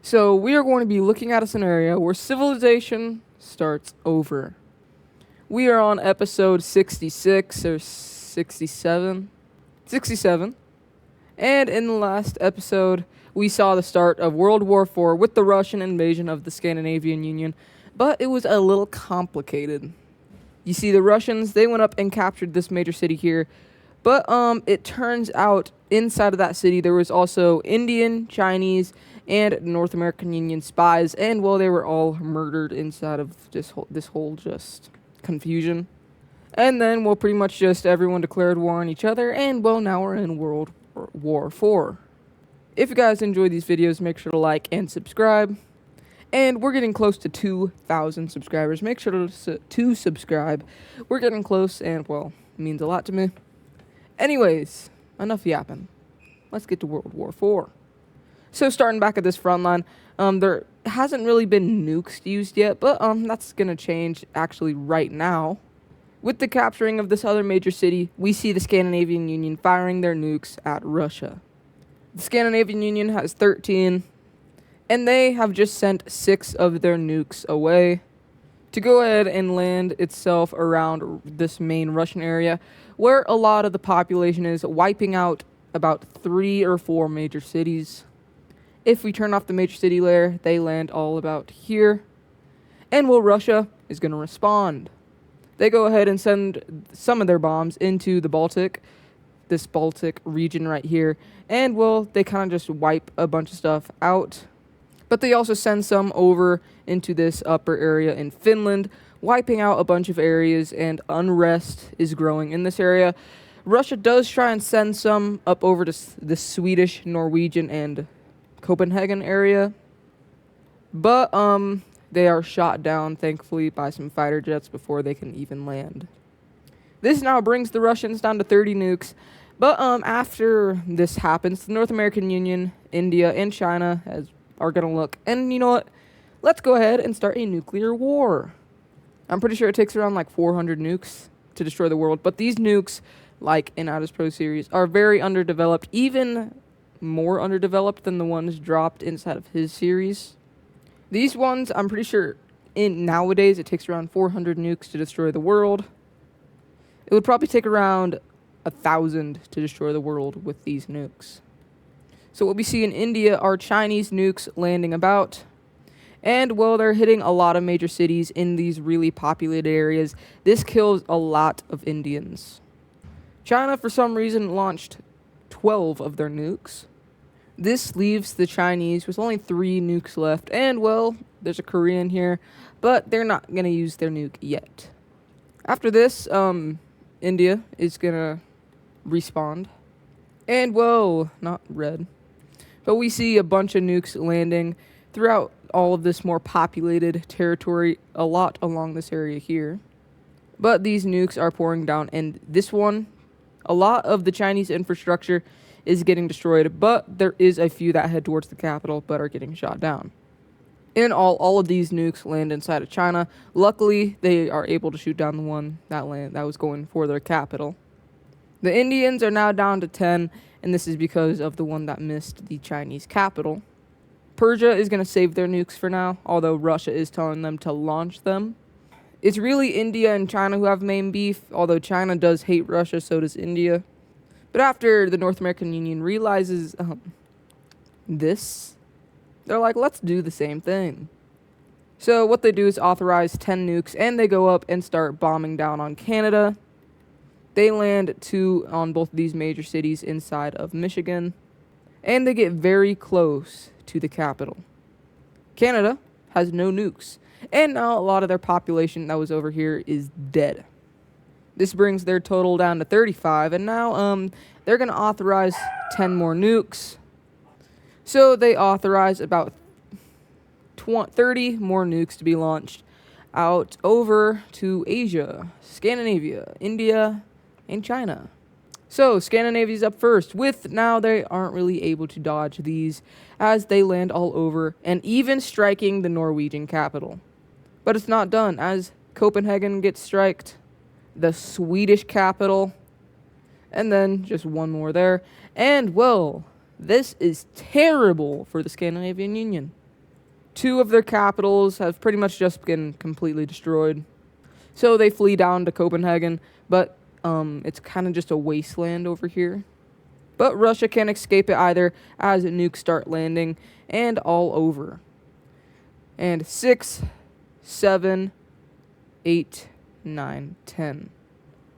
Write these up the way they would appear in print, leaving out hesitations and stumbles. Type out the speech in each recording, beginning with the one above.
So we are going to be looking at a scenario where civilization starts over. We are on episode 66 or 67. 67. And in the last episode, we saw the start of World War IV with the Russian invasion of the Scandinavian Union, but it was a little complicated. You see, the Russians, they went up and captured this major city here, but it turns out inside of that city there was also Indian, Chinese, and North American Union spies, and well, they were all murdered inside of this whole just confusion. And then, well, pretty much just everyone declared war on each other, and well, now we're in World War IV. If you guys enjoy these videos, make sure to like and subscribe. And we're getting close to 2,000 subscribers. Make sure to subscribe. We're getting close, and well, it means a lot to me. Anyways, enough yapping. Let's get to World War IV. So starting back at this front line, there hasn't really been nukes used yet, but that's going to change actually right now. With the capturing of this other major city, we see the Scandinavian Union firing their nukes at Russia. The Scandinavian Union has 13, and they have just sent 6 of their nukes away to go ahead and land itself around this main Russian area, where a lot of the population is, wiping out about 3 or 4 major cities. If we turn off the major city layer, they land all about here. And well, Russia is going to respond. They go ahead and send some of their bombs into the Baltic, this Baltic region right here. And well, they kind of just wipe a bunch of stuff out. But they also send some over into this upper area in Finland, wiping out a bunch of areas, and unrest is growing in this area. Russia does try and send some up over to the Swedish, Norwegian, and Copenhagen area, but they are shot down, thankfully, by some fighter jets before they can even land. This now brings the Russians down to 30 nukes, but after this happens, the North American Union, India, and China are going to look, and you know what? Let's go ahead and start a nuclear war. I'm pretty sure it takes around like 400 nukes to destroy the world, but these nukes, like in Atlas Pro series, are very underdeveloped, even more underdeveloped than the ones dropped inside of his series. These ones, I'm pretty sure nowadays it takes around 400 nukes to destroy the world. It would probably take around 1,000 to destroy the world with these nukes. So what we see in India are Chinese nukes landing about. And well, they're hitting a lot of major cities in these really populated areas. This kills a lot of Indians. China, for some reason, launched 12 of their nukes. This leaves the Chinese with only 3 nukes left. And well, there's a Korean here, but they're not going to use their nuke yet. After this, India is going to respawn. And well, not red. But we see a bunch of nukes landing throughout all of this more populated territory, a lot along this area here. But these nukes are pouring down, and this one, a lot of the Chinese infrastructure is getting destroyed, but there is a few that head towards the capital but are getting shot down. In all of these nukes land inside of China. Luckily, they are able to shoot down the one that was going for their capital. The Indians are now down to 10, and this is because of the one that missed the Chinese capital. Persia is going to save their nukes for now, although Russia is telling them to launch them. It's really India and China who have main beef, although China does hate Russia, so does India. But after the North American Union realizes this, they're like, let's do the same thing. So what they do is authorize 10 nukes, and they go up and start bombing down on Canada. They land 2 on both of these major cities inside of Michigan, and they get very close to the capital. Canada has no nukes, and now a lot of their population that was over here is dead. This brings their total down to 35, and now they're going to authorize 10 more nukes. So they authorize about 30 more nukes to be launched out over to Asia, Scandinavia, India, and China. So Scandinavia's up first, with now they aren't really able to dodge these as they land all over and even striking the Norwegian capital. But it's not done, as Copenhagen gets striked, the Swedish capital, and then just one more there. And well, this is terrible for the Scandinavian Union. Two of their capitals have pretty much just been completely destroyed. So they flee down to Copenhagen, but it's kind of just a wasteland over here. But Russia can't escape it either, as nukes start landing and all over. And 6, 7, 8, 9, 10.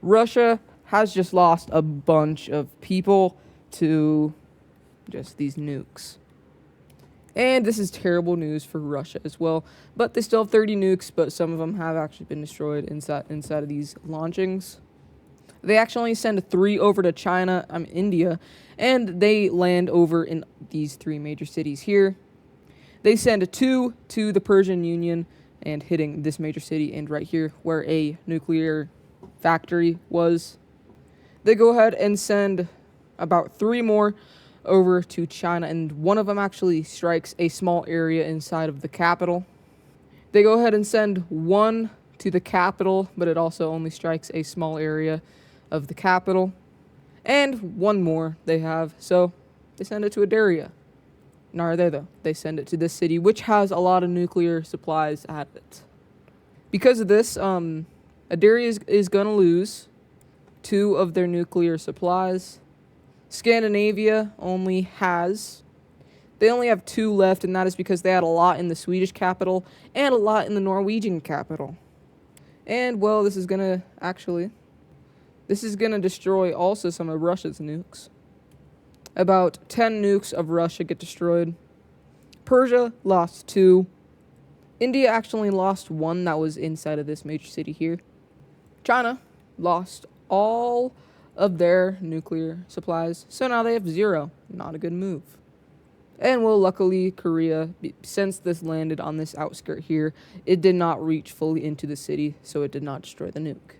Russia has just lost a bunch of people to just these nukes. And this is terrible news for Russia as well. But they still have 30 nukes, but some of them have actually been destroyed inside of these launchings. They actually send 3 over to India, and they land over in these 3 major cities here. They send 2 to the Persian Union and hitting this major city and right here where a nuclear factory was. They go ahead and send about 3 more over to China, and one of them actually strikes a small area inside of the capital. They go ahead and send 1 to the capital, but it also only strikes a small area of the capital. And 1 more they have, so they send it to Iberia. Nor are they though. They send it to this city, which has a lot of nuclear supplies at it. Because of this, Iberia is going to lose 2 of their nuclear supplies. Scandinavia they only have 2 left, and that is because they had a lot in the Swedish capital and a lot in the Norwegian capital. And, well, this is going to destroy also some of Russia's nukes. About 10 nukes of Russia get destroyed. Persia lost 2. India actually lost 1 that was inside of this major city here. China lost all of their nuclear supplies, so now they have 0. Not a good move. And well, luckily, Korea, since this landed on this outskirt here, it did not reach fully into the city, so it did not destroy the nuke.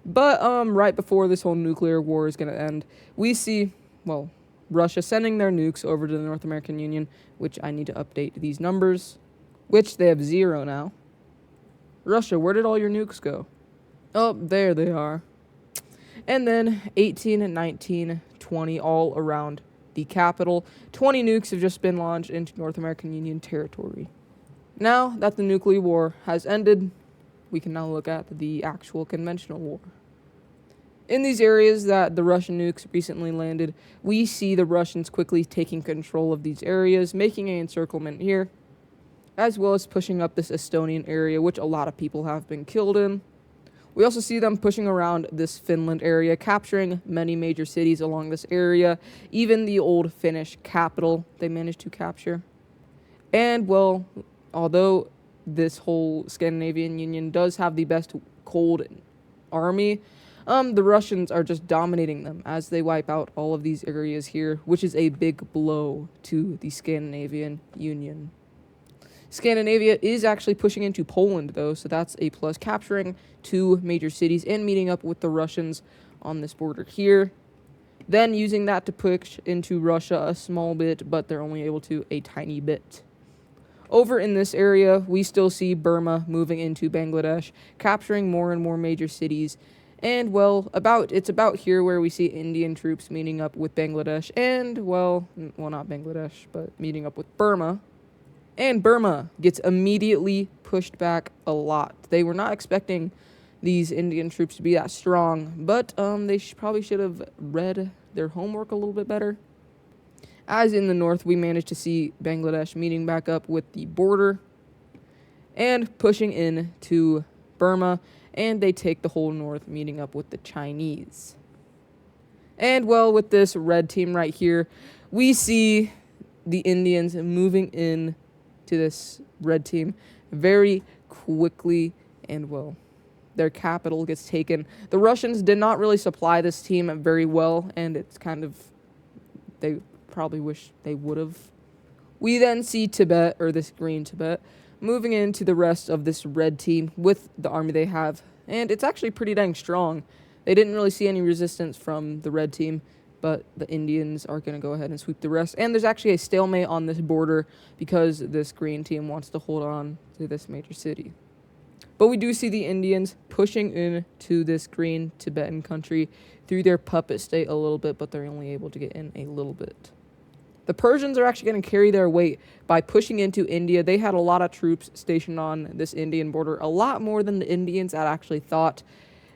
But right before this whole nuclear war is going to end, we see, well, Russia sending their nukes over to the North American Union, which I need to update these numbers, which they have 0 now. Russia, where did all your nukes go? Oh, there they are. And then 18, 19, 20 all around the capital. 20 nukes have just been launched into North American Union territory. Now that the nuclear war has ended, we can now look at the actual conventional war. In these areas that the Russian nukes recently landed, we see the Russians quickly taking control of these areas, making an encirclement here, as well as pushing up this Estonian area, which a lot of people have been killed in. We also see them pushing around this Finland area, capturing many major cities along this area, even the old Finnish capital they managed to capture. And, well, although this whole Scandinavian Union does have the best cold army, the Russians are just dominating them as they wipe out all of these areas here, which is a big blow to the Scandinavian Union. Scandinavia is actually pushing into Poland, though, so that's a plus, capturing 2 major cities and meeting up with the Russians on this border here. Then using that to push into Russia a small bit, but they're only able to a tiny bit. Over in this area, we still see Burma moving into Bangladesh, capturing more and more major cities. And, well, it's about here where we see Indian troops meeting up with Bangladesh and, well, not Bangladesh, but meeting up with Burma. And Burma gets immediately pushed back a lot. They were not expecting these Indian troops to be that strong, but they probably should have read their homework a little bit better. As in the north, we managed to see Bangladesh meeting back up with the border and pushing in to Burma, and they take the whole north, meeting up with the Chinese. And, well, with this red team right here, we see the Indians moving in to this red team very quickly, and, well, their capital gets taken. The Russians did not really supply this team very well, and it's kind of, they probably wish they would have. We then see Tibet, or this green Tibet, moving into the rest of this red team with the army they have, and it's actually pretty dang strong. They didn't really see any resistance from the red team, but the Indians are going to go ahead and sweep the rest. And there's actually a stalemate on this border because this green team wants to hold on to this major city. But we do see the Indians pushing into this green Tibetan country through their puppet state a little bit, but they're only able to get in a little bit. The Persians are actually going to carry their weight by pushing into India. They had a lot of troops stationed on this Indian border, a lot more than the Indians had actually thought.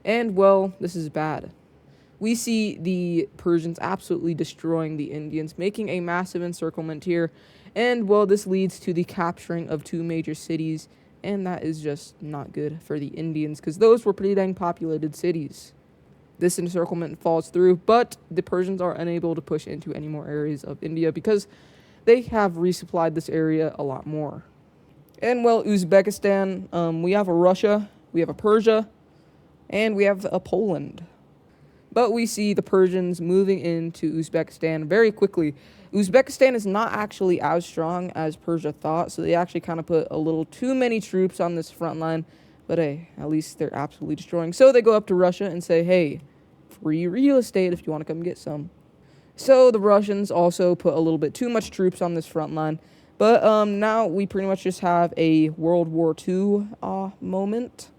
And, well, this is bad. We see the Persians absolutely destroying the Indians, making a massive encirclement here. And, well, this leads to the capturing of 2 major cities. And that is just not good for the Indians, because those were pretty dang populated cities. This encirclement falls through, but the Persians are unable to push into any more areas of India because they have resupplied this area a lot more. And, well, Uzbekistan, we have a Russia, we have a Persia, and we have a Poland. But we see the Persians moving into Uzbekistan very quickly. Uzbekistan is not actually as strong as Persia thought, so they actually kind of put a little too many troops on this front line. But hey, at least they're absolutely destroying. So they go up to Russia and say, hey, free real estate if you want to come get some. So the Russians also put a little bit too much troops on this front line. But now we pretty much just have a World War II moment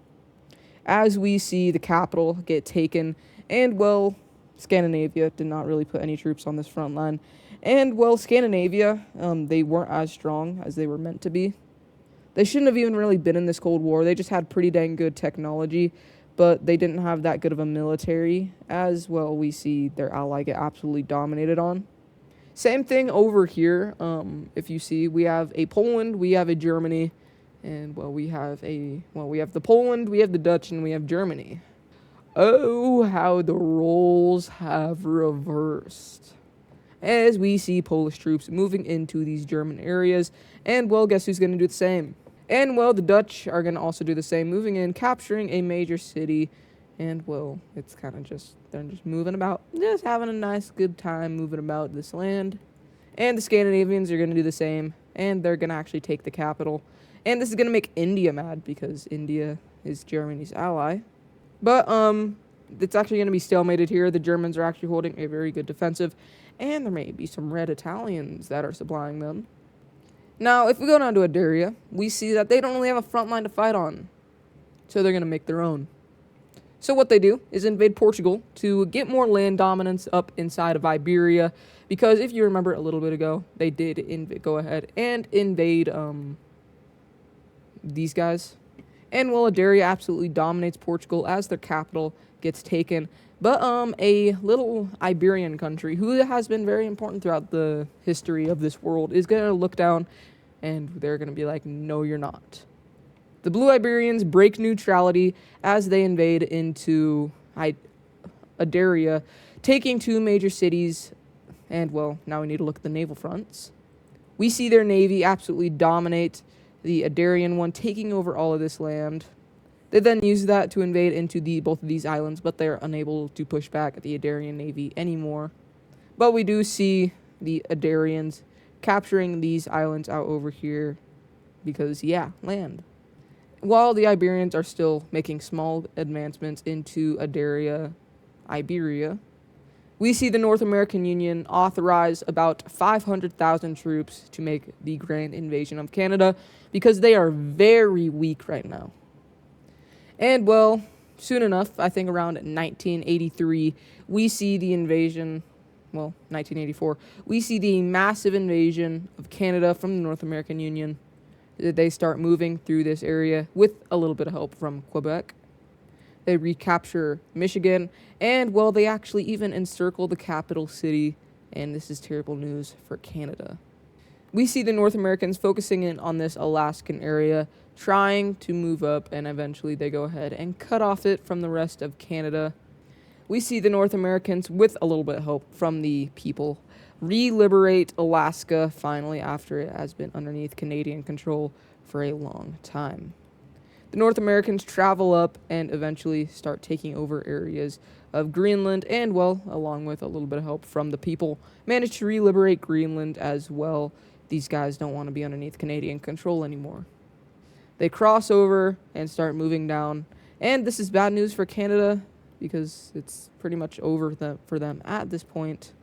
as we see the capital get taken. And, well, Scandinavia did not really put any troops on this front line. And, well, Scandinavia, they weren't as strong as they were meant to be. They shouldn't have even really been in this Cold War. They just had pretty dang good technology, but they didn't have that good of a military. As, well, we see their ally get absolutely dominated on. Same thing over here. If you see, we have a Poland, we have a Germany, and, well, we have the Poland, we have the Dutch, and we have Germany. Oh, how the roles have reversed. As we see Polish troops moving into these German areas. And, well, guess who's going to do the same? And, well, the Dutch are going to also do the same, moving in, capturing a major city. And, well, it's kind of just, they're just moving about, just having a nice, good time moving about this land. And the Scandinavians are going to do the same, and they're going to actually take the capital. And this is going to make India mad, because India is Germany's ally. But it's actually going to be stalemated here. The Germans are actually holding a very good defensive, and there may be some red Italians that are supplying them. Now, if we go down to Iberia, we see that they don't really have a front line to fight on, so they're going to make their own. So what they do is invade Portugal to get more land dominance up inside of Iberia, because if you remember a little bit ago, they did go ahead and invade these guys. And, well, Iberia absolutely dominates Portugal as their capital gets taken. But a little Iberian country who has been very important throughout the history of this world is going to look down, and they're going to be like, no, you're not. The Blue Iberians break neutrality as they invade into Iberia, taking 2 major cities. And, well, now we need to look at the naval fronts. We see their navy absolutely dominate the Iberian one, taking over all of this land. They then use that to invade into both of these islands, but they're unable to push back at the Iberian navy anymore. But we do see the Iberians capturing these islands out over here because, yeah, land. While the Iberians are still making small advancements into Iberia, we see the North American Union authorize about 500,000 troops to make the grand invasion of Canada because they are very weak right now. And, well, soon enough, I think around 1983, we see the invasion, 1984, we see the massive invasion of Canada from the North American Union. They start moving through this area with a little bit of help from Quebec. They recapture Michigan, and, well, they actually even encircle the capital city, and this is terrible news for Canada. We see the North Americans focusing in on this Alaskan area, trying to move up, and eventually they go ahead and cut off it from the rest of Canada. We see the North Americans, with a little bit of help from the people, re-liberate Alaska finally after it has been underneath Canadian control for a long time. The North Americans travel up and eventually start taking over areas of Greenland and, well, along with a little bit of help from the people, manage to re-liberate Greenland as well. These guys don't want to be underneath Canadian control anymore. They cross over and start moving down, and this is bad news for Canada because it's pretty much over for them at this point.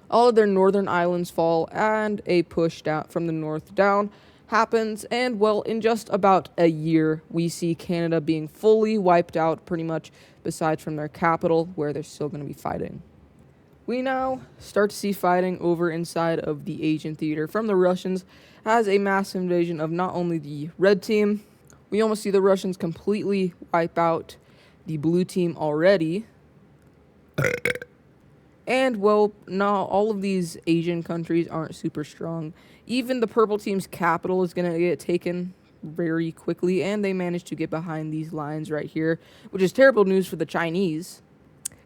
All of their northern islands fall, and a push down from the north down happens, and, well, in just about a year, we see Canada being fully wiped out, pretty much, besides from their capital, where they're still going to be fighting. We now start to see fighting over inside of the Asian theater from the Russians as a mass invasion of not only the red team, we almost see the Russians completely wipe out the blue team already. And, well, now all of these Asian countries aren't super strong. Even the purple team's capital is going to get taken very quickly, and they managed to get behind these lines right here, which is terrible news for the Chinese.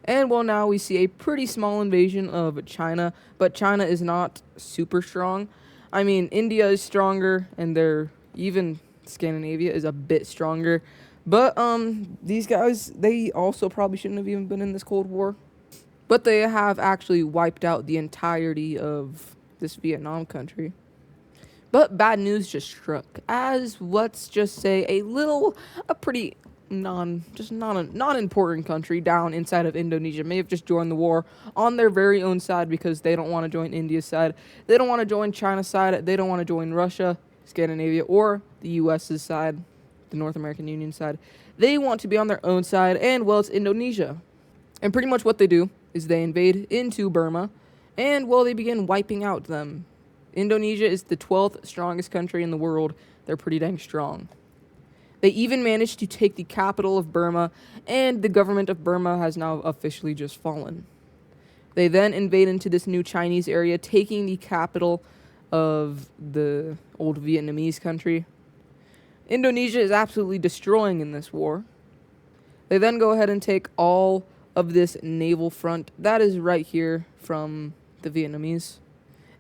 And, well, now we see a pretty small invasion of China, but China is not super strong. I mean, India is stronger, and even Scandinavia is a bit stronger. But, these guys, they also probably shouldn't have even been in this Cold War. But they have actually wiped out the entirety of this Vietnam country. But bad news just struck, as, let's just say, a pretty non-important country down inside of Indonesia may have just joined the war on their very own side because they don't want to join India's side. They don't want to join China's side. They don't want to join Russia, Scandinavia, or the U.S.'s side, the North American Union side. They want to be on their own side, and, well, it's Indonesia. And pretty much what they do is they invade into Burma, and, well, they begin wiping out them. Indonesia is the 12th strongest country in the world. They're pretty dang strong. They even managed to take the capital of Burma, and the government of Burma has now officially just fallen. They then invade into this new Chinese area, taking the capital of the old Vietnamese country. Indonesia is absolutely destroying in this war. They then go ahead and take all of this naval front that is right here from the Vietnamese,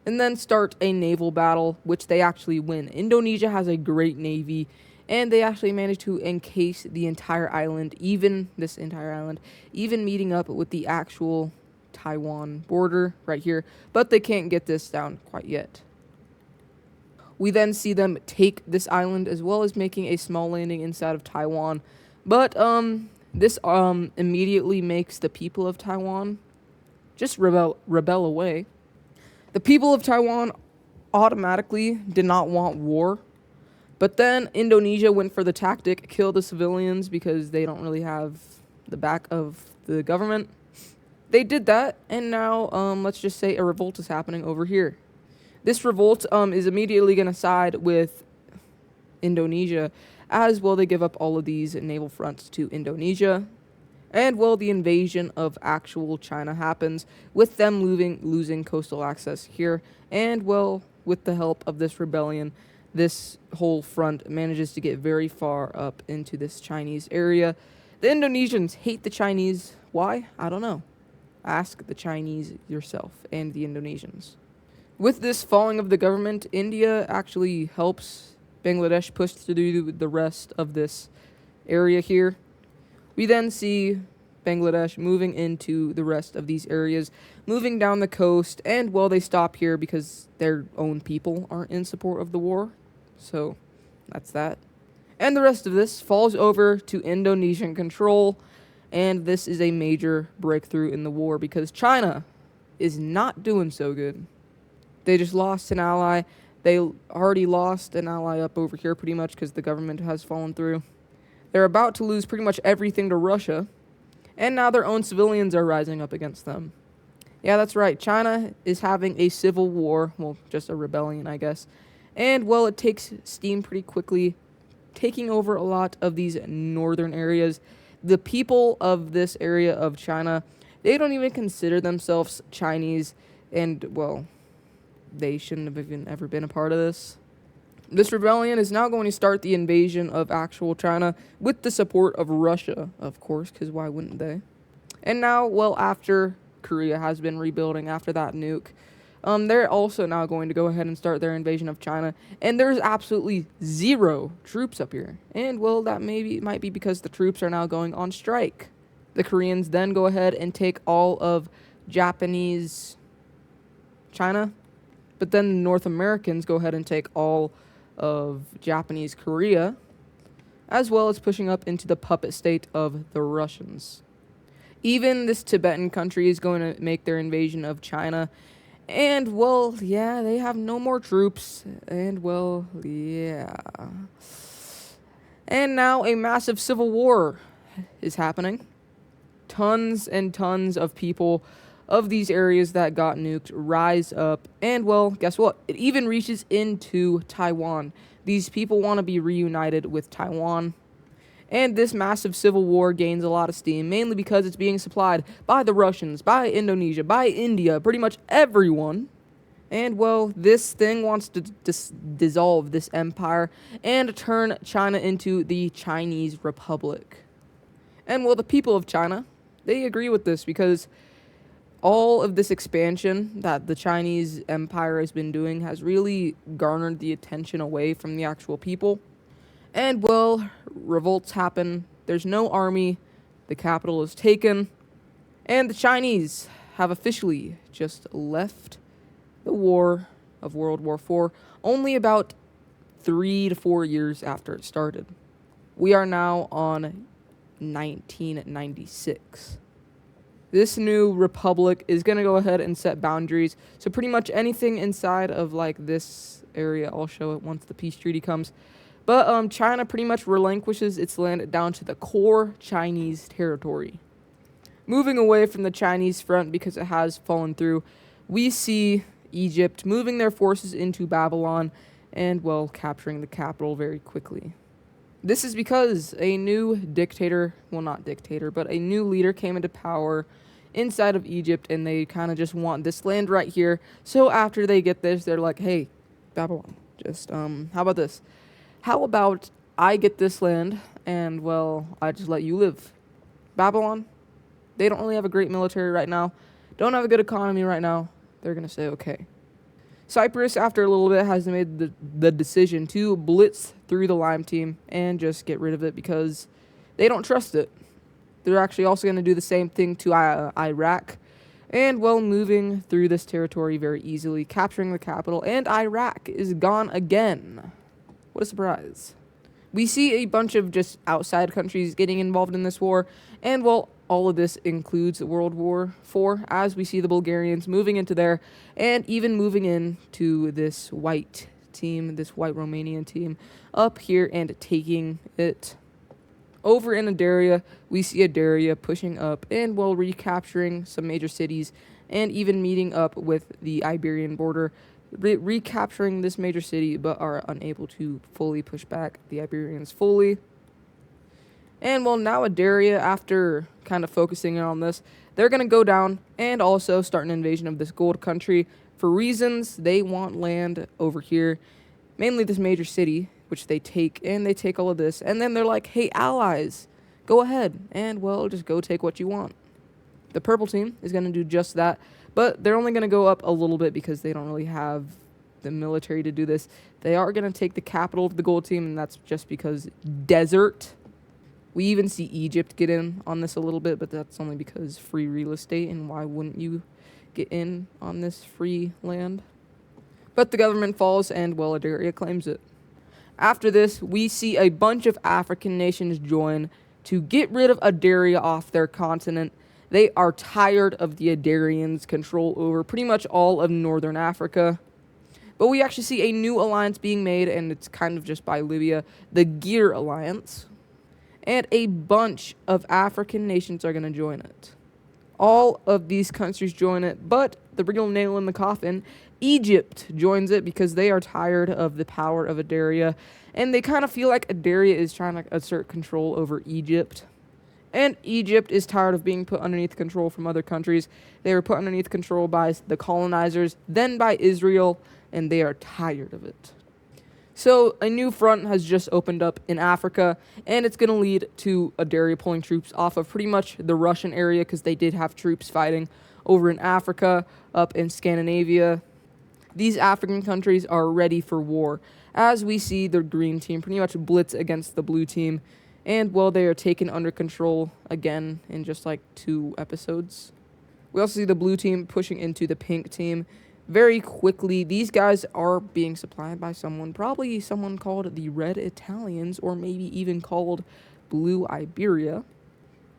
and then start a naval battle, which they actually win. Indonesia has a great navy, and they actually managed to encase the entire island, even meeting up with the actual Taiwan border right here, but they can't get this down quite yet. We then see them take this island as well as making a small landing inside of Taiwan, but this immediately makes the people of Taiwan just rebel away. The people of Taiwan automatically did not want war, but then Indonesia went for the tactic, kill the civilians because they don't really have the back of the government. They did that, and now let's just say a revolt is happening over here. This revolt is immediately going to side with Indonesia, as well they give up all of these naval fronts to Indonesia. And, well, the invasion of actual China happens, with them losing coastal access here. And, well, with the help of this rebellion, this whole front manages to get very far up into this Chinese area. The Indonesians hate the Chinese. Why? I don't know. Ask the Chinese yourself and the Indonesians. With this falling of the government, India actually helps Bangladesh push through the rest of this area here. We then see Bangladesh moving into the rest of these areas, moving down the coast, and, well, they stop here because their own people aren't in support of the war. So, that's that. And the rest of this falls over to Indonesian control, and this is a major breakthrough in the war because China is not doing so good. They just lost an ally. They already lost an ally up over here pretty much because the government has fallen through. They're about to lose pretty much everything to Russia, and now their own civilians are rising up against them. Yeah, that's right. China is having a civil war, well, just a rebellion, I guess. And, well, it takes steam pretty quickly, taking over a lot of these northern areas. The people of this area of China, they don't even consider themselves Chinese, and, well, they shouldn't have even ever been a part of this. This rebellion is now going to start the invasion of actual China with the support of Russia, of course, because why wouldn't they? And now, well, after Korea has been rebuilding after that nuke, they're also now going to go ahead and start their invasion of China, and there's absolutely zero troops up here. And, well, that might be because the troops are now going on strike. The Koreans then go ahead and take all of Japanese China, but then the North Americans go ahead and take all of Japanese Korea, as well as pushing up into the puppet state of the Russians. Even this Tibetan country is going to make their invasion of China, and, well, yeah, they have no more troops, and, well, yeah. And now a massive civil war is happening. Tons and tons of people of these areas that got nuked rise up, and well, guess what? It even reaches into Taiwan. These people want to be reunited with Taiwan. And this massive civil war gains a lot of steam, mainly because it's being supplied by the Russians, by Indonesia, by India, pretty much everyone. And, well, this thing wants to dissolve this empire and turn China into the Chinese Republic. And, well, the people of China, they agree with this because all of this expansion that the Chinese empire has been doing has really garnered the attention away from the actual people. And, well, revolts happen. There's no army. The capital is taken. And the Chinese have officially just left the war of World War IV only about 3 to 4 years after it started. We are now on 1996. This new republic is going to go ahead and set boundaries. So pretty much anything inside of like this area, I'll show it once the peace treaty comes. But China pretty much relinquishes its land down to the core Chinese territory. Moving away from the Chinese front because it has fallen through, we see Egypt moving their forces into Babylon and, well, capturing the capital very quickly. This is because a new dictator, well, not dictator, but a new leader came into power inside of Egypt, and they kind of just want this land right here. So after they get this, they're like, hey, Babylon, just, how about this? How about I get this land, and, well, I just let you live? Babylon, they don't really have a great military right now, don't have a good economy right now. They're going to say, okay. Cyprus, after a little bit, has made the decision to blitz through the Lime team and just get rid of it because they don't trust it. They're actually also going to do the same thing to Iraq. And, well, moving through this territory very easily, capturing the capital, and Iraq is gone again. What a surprise. We see a bunch of just outside countries getting involved in this war, and, well, all of this includes World War IV, as we see the Bulgarians moving into there, and even moving into this white team, this white Romanian team, up here and taking it. Over in Iberia, we see Iberia pushing up and, well, recapturing some major cities, and even meeting up with the Iberian border, recapturing this major city, but are unable to fully push back the Iberians fully. And, well, now Iberia, after kind of focusing on this, they're going to go down and also start an invasion of this gold country for reasons they want land over here, mainly this major city, which they take, and they take all of this, and then they're like, hey, allies, go ahead, and, well, just go take what you want. The purple team is going to do just that, but they're only going to go up a little bit because they don't really have the military to do this. They are going to take the capital of the gold team, and that's just because desert. We even see Egypt get in on this a little bit, but that's only because free real estate, and why wouldn't you get in on this free land? But the government falls, and, well, Iberia claims it. After this, we see a bunch of African nations join to get rid of Iberia off their continent. They are tired of the Iberians' control over pretty much all of northern Africa. But we actually see a new alliance being made, and it's kind of just by Libya, the Gear Alliance. And a bunch of African nations are going to join it. All of these countries join it, but the real nail in the coffin, Egypt joins it because they are tired of the power of Iberia, and they kind of feel like Iberia is trying to assert control over Egypt. And Egypt is tired of being put underneath control from other countries. They were put underneath control by the colonizers, then by Israel, and they are tired of it. So a new front has just opened up in Africa, and it's going to lead to Iberia pulling troops off of pretty much the Russian area because they did have troops fighting over in Africa, up in Scandinavia. These African countries are ready for war, as we see the green team pretty much blitz against the blue team, and, well, they are taken under control again in just like 2 episodes. We also see the blue team pushing into the pink team very quickly. These guys are being supplied by probably someone called the Red Italians, or maybe even called Blue Iberia.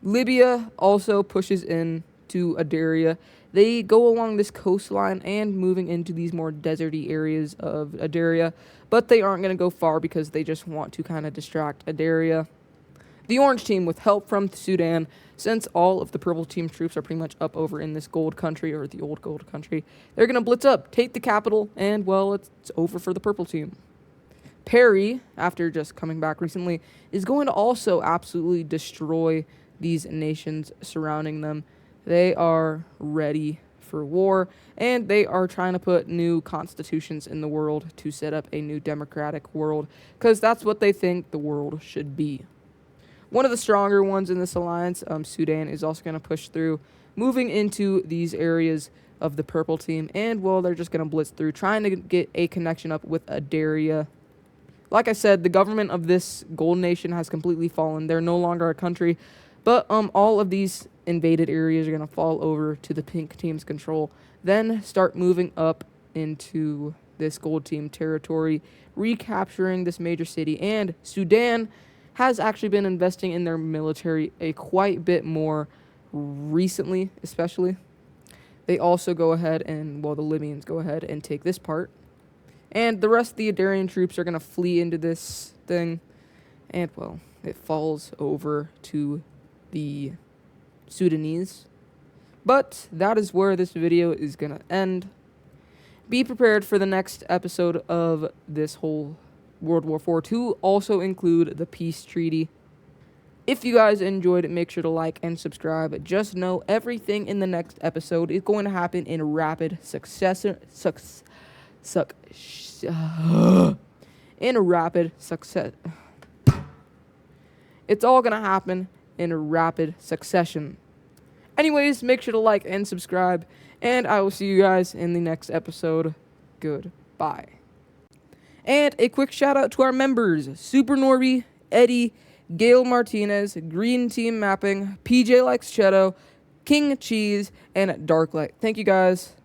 Libya also pushes in to Iberia. They go along this coastline and moving into these more deserty areas of Iberia, but they aren't going to go far because they just want to kind of distract Iberia. The orange team, with help from Sudan, since all of the purple team troops are pretty much up over in this gold country, or the old gold country, they're going to blitz up, take the capital, and, well, it's over for the purple team. Perry, after just coming back recently, is going to also absolutely destroy these nations surrounding them. They are ready for war, and they are trying to put new constitutions in the world to set up a new democratic world, because that's what they think the world should be. One of the stronger ones in this alliance, Sudan, is also going to push through, moving into these areas of the purple team, and, well, they're just going to blitz through, trying to get a connection up with Iberia. Like I said, the government of this gold nation has completely fallen. They're no longer a country, but all of these invaded areas are going to fall over to the pink team's control, then start moving up into this gold team territory, recapturing this major city. And Sudan has actually been investing in their military a quite bit more recently, especially. They also go ahead and, well, the Libyans go ahead and take this part. And the rest of the Iberian troops are going to flee into this thing. And, well, it falls over to the Sudanese. But that is where this video is going to end. Be prepared for the next episode of this whole World War IV to also include the peace treaty. If you guys enjoyed it, make sure to like and subscribe. Just know everything in the next episode is going to happen in rapid succession. In a rapid success. It's all going to happen in a rapid succession. Anyways, make sure to like and subscribe, and I will see you guys in the next episode. Goodbye. And a quick shout out to our members: Super Norby, Eddie, Gail Martinez, Green Team Mapping, PJ Likes Cheto, King Cheese, and Darklight. Thank you guys.